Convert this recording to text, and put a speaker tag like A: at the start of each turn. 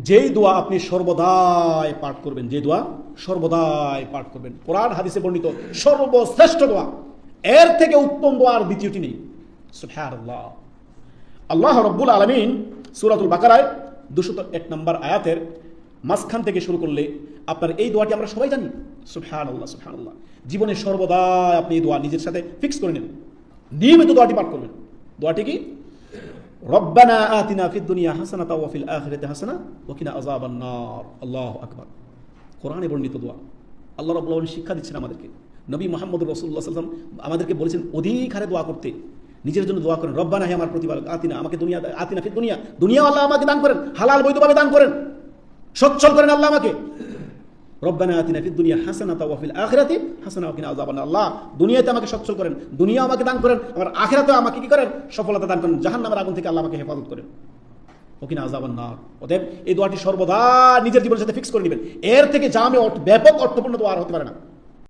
A: যেই দোয়া আপনি সর্বদাই পাঠ করবেন, যে দোয়া সর্বদাই পাঠ করবেন, কোরআন হাদিসে বর্ণিত সর্বশ্রেষ্ঠ দোয়া, এর থেকে উত্তম দোয়া আর দ্বিতীয়টি নেই। সুবহানাল্লাহ। আল্লাহ রাব্বুল আলামিন সূরাতুল বাকারায় 201 নম্বর আয়াতের মাঝখান থেকে শুরু করলে আপনার এই দোয়াটি আমরা সবাই জানি। সুবহানাল্লাহ, সুবহানাল্লাহ। জীবনে সর্বদাই আপনি এই দোয়া নিজের সাথে ফিক্স করে নেন, নিয়মিত দোয়াটি পাঠ করবেন। দোয়াটি কি? রব্বানা আতিনা ফিদ দুনিয়া হাসানাতা ওয়া ফিল আখিরাতি হাসানা ওয়া কিনা আযাবান নার। আল্লাহু আকবার। কোরআনে বর্ণিত দোয়া। আল্লাহ রাব্বুল আলামিন শিক্ষা দিচ্ছেন আমাদেরকে। নবী মুহাম্মদুর রাসূলুল্লাহ সাল্লাল্লাহু আলাইহি ওয়াসাল্লাম আমাদেরকে বলেছেন অধিক হারে দোয়া করতে, নিজের জন্য দোয়া করেন। রব্বানা, হে আমার প্রতিপালক, আতিনা, আমাকে দুনিয়া, আতিনা ফিদ দুনিয়া, দুনিয়া আল্লাহ আমাকে দান করেন, হালাল বৈধভাবে দান করেন, সচ্ছল করেন আল্লাহ আমাকে। রব্বানা আতিনা ফিদ দুনিয়া হাসানাতা ওয়া ফিল আখিরাতি হাসানা ওয়া কিনা আযাবান নার। আল্লাহ দুনিয়াতে আমাকে সচ্ছল করেন, দুনিয়া আমাকে দান করেন, আমার আখিরাতেও আমাকে কি করেন? সফলতা দান করেন, জাহান্নামের আগুন থেকে আল্লাহ আমাকে হেফাজত করেন, ওয়া কিনা আযাবান নার। অতএব এই দোয়াটি সর্বদা নিজের জীবনের সাথে ফিক্স করে নেবেন। এর থেকে জামে ব্যাপক অর্থপূর্ণ দোয়া আর হতে পারে না।